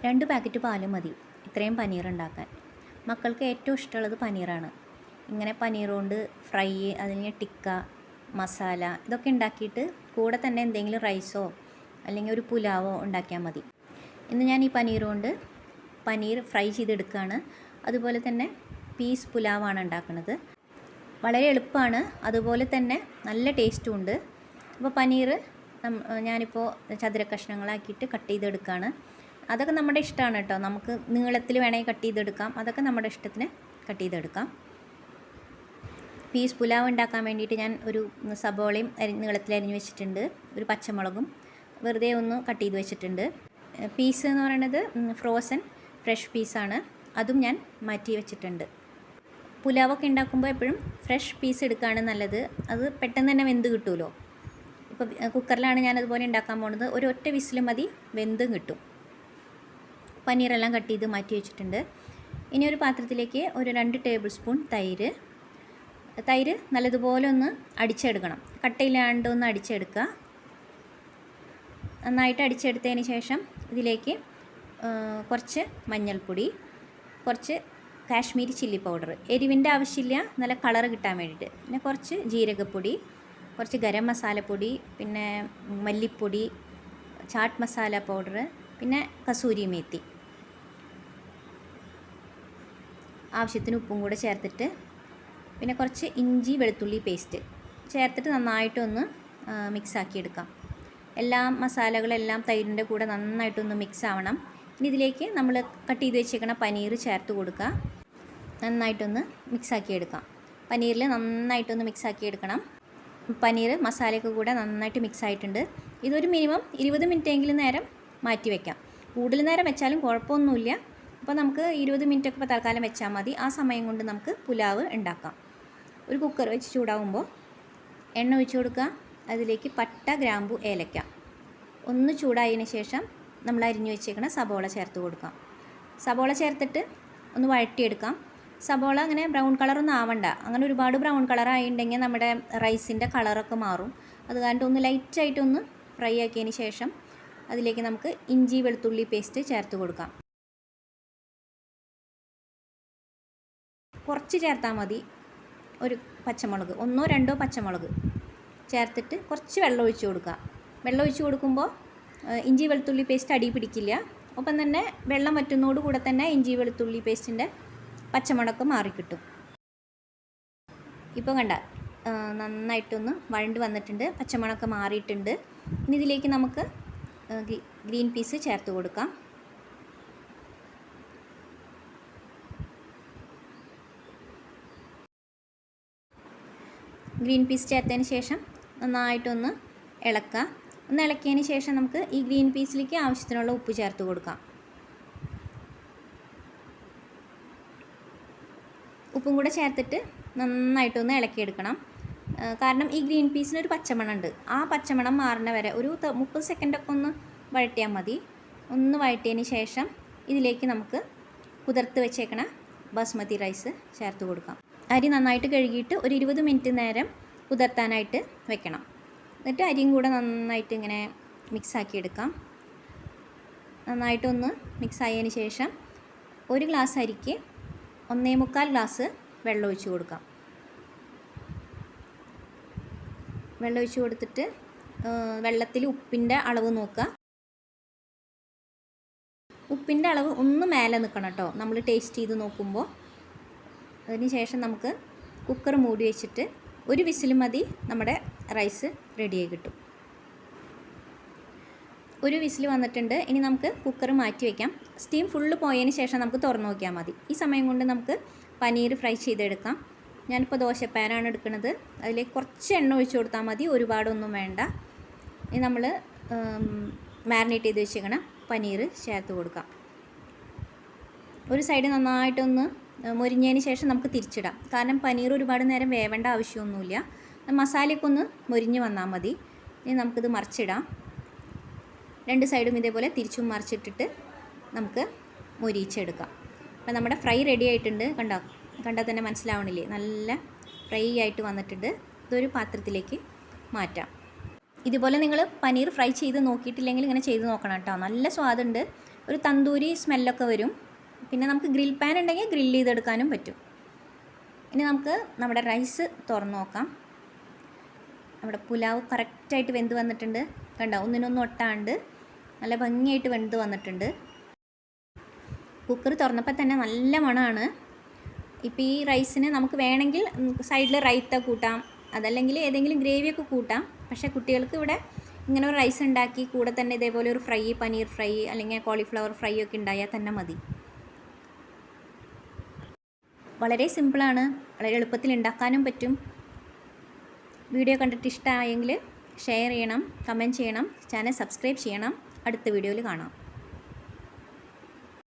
2 packet പാൽ മതി ഇത്രയും പനീർ ഉണ്ടാക്കാൻ. മക്കൾക്ക് ഏറ്റവും ഇഷ്ടമുള്ളത് പനീറാണ്. ഇങ്ങനെ പനീർ കൊണ്ട് ഫ്രൈ, അതിന് ടിക്ക മസാല ഇതൊക്കെ ഉണ്ടാക്കിയിട്ട് കൂടെ തന്നെ എന്തെങ്കിലും റൈസോ അല്ലെങ്കിൽ ഒരു പുലാവോ ഉണ്ടാക്കിയാൽ മതി. ഇന്ന് ഞാൻ ഈ പനീർ കൊണ്ട് പനീർ ഫ്രൈ ചെയ്തെടുക്കുകയാണ്. അതുപോലെ തന്നെ പീസ് പുലാവാണ് ഉണ്ടാക്കുന്നത്. വളരെ എളുപ്പമാണ്, അതുപോലെ തന്നെ നല്ല ടേസ്റ്റും ഉണ്ട്. അപ്പോൾ പനീർ ഞാനിപ്പോൾ ചതുര കഷ്ണങ്ങളാക്കിയിട്ട് കട്ട് ചെയ്തെടുക്കുകയാണ്. അതൊക്കെ നമ്മുടെ ഇഷ്ടമാണ് കേട്ടോ. നമുക്ക് നീളത്തിൽ വേണമെങ്കിൽ കട്ട് ചെയ്തെടുക്കാം. അതൊക്കെ നമ്മുടെ ഇഷ്ടത്തിന് കട്ട് ചെയ്തെടുക്കാം. പീസ് പുലാവ് ഉണ്ടാക്കാൻ വേണ്ടിയിട്ട് ഞാൻ ഒരു സബോളയും നീളത്തിൽ അരിഞ്ഞ് വെച്ചിട്ടുണ്ട്. ഒരു പച്ചമുളകും വെറുതെ ഒന്ന് കട്ട് ചെയ്ത് വെച്ചിട്ടുണ്ട്. പീസ് എന്ന് പറയുന്നത് ഫ്രോസൺ ഫ്രഷ് പീസാണ്, അതും ഞാൻ മാറ്റി വെച്ചിട്ടുണ്ട്. പുലാവൊക്കെ ഉണ്ടാക്കുമ്പോൾ എപ്പോഴും ഫ്രഷ് പീസ് എടുക്കുകയാണ് നല്ലത്. അത് പെട്ടെന്ന് തന്നെ വെന്ത് കിട്ടുമല്ലോ. ഇപ്പോൾ കുക്കറിലാണ് ഞാനതുപോലെ ഉണ്ടാക്കാൻ പോകുന്നത്. ഒരു ഒറ്റ വിസിൽ മതി, വെന്തും കിട്ടും. പനീറെല്ലാം കട്ട് ചെയ്ത് മാറ്റി വെച്ചിട്ടുണ്ട്. ഇനി ഒരു പാത്രത്തിലേക്ക് ഒരു 2 ടേബിൾ സ്പൂൺ തൈര് നല്ലതുപോലെ ഒന്ന് അടിച്ചെടുക്കണം. കട്ടയില്ലാണ്ട് ഒന്ന് അടിച്ചെടുക്കുക. നന്നായിട്ട് അടിച്ചെടുത്തതിന് ശേഷം ഇതിലേക്ക് കുറച്ച് മഞ്ഞൾപ്പൊടി, കുറച്ച് കാശ്മീരി ചില്ലി പൗഡർ, എരിവിൻ്റെ ആവശ്യമില്ല, നല്ല കളർ കിട്ടാൻ വേണ്ടിയിട്ട്. പിന്നെ കുറച്ച് ജീരകപ്പൊടി, കുറച്ച് ഗരം മസാലപ്പൊടി, പിന്നെ മല്ലിപ്പൊടി, ചാട്ട് മസാല പൗഡർ, പിന്നെ കസൂരി മേത്തി, ആവശ്യത്തിന് ഉപ്പും കൂടെ ചേർത്തിട്ട്, പിന്നെ കുറച്ച് ഇഞ്ചി വെളുത്തുള്ളി പേസ്റ്റ് ചേർത്തിട്ട് നന്നായിട്ടൊന്ന് മിക്സാക്കി എടുക്കാം. എല്ലാ മസാലകളെല്ലാം തൈരിൻ്റെ കൂടെ നന്നായിട്ടൊന്ന് മിക്സ് ആവണം. ഇനി ഇതിലേക്ക് നമ്മൾ കട്ട് ചെയ്ത് വെച്ചേക്കണ പനീർ ചേർത്ത് കൊടുക്കുക. നന്നായിട്ടൊന്ന് മിക്സാക്കി എടുക്കാം. പനീറിൽ നന്നായിട്ടൊന്ന് മിക്സാക്കി എടുക്കണം. പനീർ മസാലയൊക്കെ കൂടെ നന്നായിട്ട് മിക്സ് ആയിട്ടുണ്ട്. ഇതൊരു മിനിമം 20 മിനിറ്റെങ്കിലും നേരം മാറ്റി വയ്ക്കാം. കൂടുതൽ നേരം വെച്ചാലും കുഴപ്പമൊന്നുമില്ല. അപ്പോൾ നമുക്ക് 20 മിനിറ്റൊക്കെ ഇപ്പോൾ തൽക്കാലം വെച്ചാൽ മതി. ആ സമയം കൊണ്ട് നമുക്ക് പുലാവ് ഉണ്ടാക്കാം. ഒരു കുക്കർ വെച്ച് ചൂടാവുമ്പോൾ എണ്ണ ഒഴിച്ച് കൊടുക്കുക. അതിലേക്ക് പട്ട, ഗ്രാമ്പു, ഏലക്ക ഒന്ന് ചൂടായതിന് ശേഷം നമ്മൾ അരിഞ്ഞു വെച്ചേക്കണ സബോള ചേർത്ത് കൊടുക്കാം. സബോള ചേർത്തിട്ട് ഒന്ന് വഴറ്റിയെടുക്കാം. സബോള അങ്ങനെ ബ്രൗൺ കളറൊന്നും ആവണ്ട. അങ്ങനെ ഒരുപാട് ബ്രൗൺ കളറായിട്ടുണ്ടെങ്കിൽ നമ്മുടെ റൈസിൻ്റെ കളറൊക്കെ മാറും. അത് കാരണം ഒന്ന് ലൈറ്റായിട്ടൊന്ന് ഫ്രൈ ആക്കിയതിന് ശേഷം അതിലേക്ക് നമുക്ക് ഇഞ്ചി വെളുത്തുള്ളി പേസ്റ്റ് ചേർത്ത് കൊടുക്കാം. കുറച്ച് ചേർത്താൽ മതി. ഒരു പച്ചമുളക്, 1-2 പച്ചമുളക് ചേർത്തിട്ട് കുറച്ച് വെള്ളം ഒഴിച്ച് കൊടുക്കുക. വെള്ളം ഒഴിച്ച് കൊടുക്കുമ്പോൾ ഇഞ്ചി വെളുത്തുള്ളി പേസ്റ്റ് അടി പിടിക്കില്ല. ഒപ്പം തന്നെ വെള്ളം വറ്റുന്നതോട് കൂടെ തന്നെ ഇഞ്ചി വെളുത്തുള്ളി പേസ്റ്റിൻ്റെ പച്ചമുളക് മാറിക്കിട്ടും. ഇപ്പോൾ കണ്ട നന്നായിട്ടൊന്ന് വഴണ്ട് വന്നിട്ടുണ്ട്, പച്ചമുളക് മാറിയിട്ടുണ്ട്. ഇനി ഇതിലേക്ക് നമുക്ക് ഗ്രീൻ പീസ് ചേർത്ത് കൊടുക്കാം. ഗ്രീൻ പീസ് ചേർത്തതിന് ശേഷം നന്നായിട്ടൊന്ന് ഇളക്കുക. ഒന്ന് ഇളക്കിയതിന് ശേഷം നമുക്ക് ഈ ഗ്രീൻ പീസിലേക്ക് ആവശ്യത്തിനുള്ള ഉപ്പ് ചേർത്ത് കൊടുക്കാം. ഉപ്പും കൂടെ ചേർത്തിട്ട് നന്നായിട്ടൊന്ന് ഇളക്കിയെടുക്കണം. കാരണം ഈ ഗ്രീൻ പീസിനൊരു പച്ചമണമുണ്ട്. ആ പച്ചമണം മാറുന്ന വരെ ഒരു 30 സെക്കൻഡൊക്കെ ഒന്ന് വഴറ്റിയാൽ മതി. ഒന്ന് വഴറ്റിയതിന് ശേഷം ഇതിലേക്ക് നമുക്ക് കുതിർത്ത് വെച്ചേക്കണ ബാസ്മതി റൈസ് ചേർത്ത് കൊടുക്കാം. അരി നന്നായിട്ട് കഴുകിയിട്ട് ഒരു 20 മിനിറ്റ് നേരം കുതിർത്താനായിട്ട് വെക്കണം. എന്നിട്ട് അരിയും കൂടെ നന്നായിട്ട് ഇങ്ങനെ മിക്സാക്കി എടുക്കാം. നന്നായിട്ടൊന്ന് മിക്സായതിന് ശേഷം ഒരു ഗ്ലാസ് അരിക്ക് 1.25 ഗ്ലാസ് വെള്ളം ഒഴിച്ച് കൊടുക്കാം. വെള്ളം ഒഴിച്ച് കൊടുത്തിട്ട് വെള്ളത്തിൽ ഉപ്പിൻ്റെ അളവ് നോക്കുക. ഉപ്പിൻ്റെ അളവ് ഒന്ന് മേലെ നിൽക്കണം കേട്ടോ, നമ്മൾ ടേസ്റ്റ് ചെയ്ത് നോക്കുമ്പോൾ. അതിന് ശേഷം നമുക്ക് കുക്കർ മൂടി വെച്ചിട്ട് ഒരു വിസിൽ മതി, നമ്മുടെ റൈസ് റെഡിയായി കിട്ടും. ഒരു വിസിൽ വന്നിട്ടുണ്ട്. ഇനി നമുക്ക് കുക്കർ മാറ്റി വയ്ക്കാം. സ്റ്റീം ഫുള്ള് പോയതിന് ശേഷം നമുക്ക് തുറന്ന് നോക്കിയാൽ മതി. ഈ സമയം കൊണ്ട് നമുക്ക് പനീർ ഫ്രൈ ചെയ്തെടുക്കാം. ഞാനിപ്പോൾ ദോശപ്പാനാണ് എടുക്കുന്നത്. അതിലേക്ക് കുറച്ച് എണ്ണ ഒഴിച്ച് കൊടുത്താൽ മതി, ഒരുപാടൊന്നും വേണ്ട. ഇനി നമ്മൾ മാരിനേറ്റ് ചെയ്ത് വെച്ചിരിക്കണം പനീർ ചേർത്ത് കൊടുക്കാം. ഒരു സൈഡ് നന്നായിട്ടൊന്ന് മൊരിഞ്ഞതിന് ശേഷം നമുക്ക് തിരിച്ചിടാം. കാരണം പനീർ ഒരുപാട് നേരം വേവേണ്ട ആവശ്യമൊന്നുമില്ല. മസാലയൊക്കെ ഒന്ന് മൊരിഞ്ഞ് വന്നാൽ മതി. ഇനി നമുക്കിത് മറിച്ചിടാം. 2 സൈഡും ഇതേപോലെ തിരിച്ചും മറിച്ചിട്ടിട്ട് നമുക്ക് മൊരിച്ചെടുക്കാം. അപ്പോൾ നമ്മുടെ ഫ്രൈ റെഡി ആയിട്ടുണ്ട്. കണ്ടാൽ തന്നെ മനസ്സിലാവണില്ലേ, നല്ല ഫ്രൈ ആയിട്ട് വന്നിട്ടുണ്ട്. ഇതൊരു പാത്രത്തിലേക്ക് മാറ്റാം. ഇതുപോലെ നിങ്ങൾ പനീർ ഫ്രൈ ചെയ്ത് നോക്കിയിട്ടില്ലെങ്കിൽ ഇങ്ങനെ ചെയ്ത് നോക്കണം കേട്ടോ. നല്ല സ്വാദുണ്ട്. ഒരു തന്തൂരി സ്മെല്ലൊക്കെ വരും. പിന്നെ നമുക്ക് ഗ്രിൽ പാൻ ഉണ്ടെങ്കിൽ ഗ്രില്ല് ചെയ്തെടുക്കാനും പറ്റും. ഇനി നമുക്ക് നമ്മുടെ റൈസ് തുറന്ന് നോക്കാം. നമ്മുടെ പുലാവ് കറക്റ്റായിട്ട് വെന്ത് വന്നിട്ടുണ്ട്. കണ്ടോ, ഒന്നിനൊന്നും ഒട്ടാണ്ട് നല്ല ഭംഗിയായിട്ട് വെന്ത് വന്നിട്ടുണ്ട്. കുക്കർ തുറന്നപ്പോൾ തന്നെ നല്ല മണമാണ്. ഇപ്പോൾ ഈ റൈസിന് നമുക്ക് വേണമെങ്കിൽ സൈഡിൽ റൈത്ത കൂട്ടാം, അതല്ലെങ്കിൽ ഏതെങ്കിലും ഗ്രേവിയൊക്കെ കൂട്ടാം. പക്ഷേ കുട്ടികൾക്ക് ഇവിടെ ഇങ്ങനെ ഒരു റൈസ് ഉണ്ടാക്കി കൂടെ തന്നെ ഇതേപോലെ ഒരു ഫ്രൈ, പനീർ ഫ്രൈ അല്ലെങ്കിൽ കോളിഫ്ലവർ ഫ്രൈ ഒക്കെ ഉണ്ടായാൽ തന്നെ മതി. വളരെ സിമ്പിളാണ്, വളരെ എളുപ്പത്തിൽ ഉണ്ടാക്കാനും പറ്റും. വീഡിയോ കണ്ടിട്ട് ഇഷ്ടമായെങ്കിൽ ഷെയർ ചെയ്യണം, കമൻറ്റ് ചെയ്യണം, ചാനൽ സബ്സ്ക്രൈബ് ചെയ്യണം. അടുത്ത വീഡിയോയിൽ കാണാം.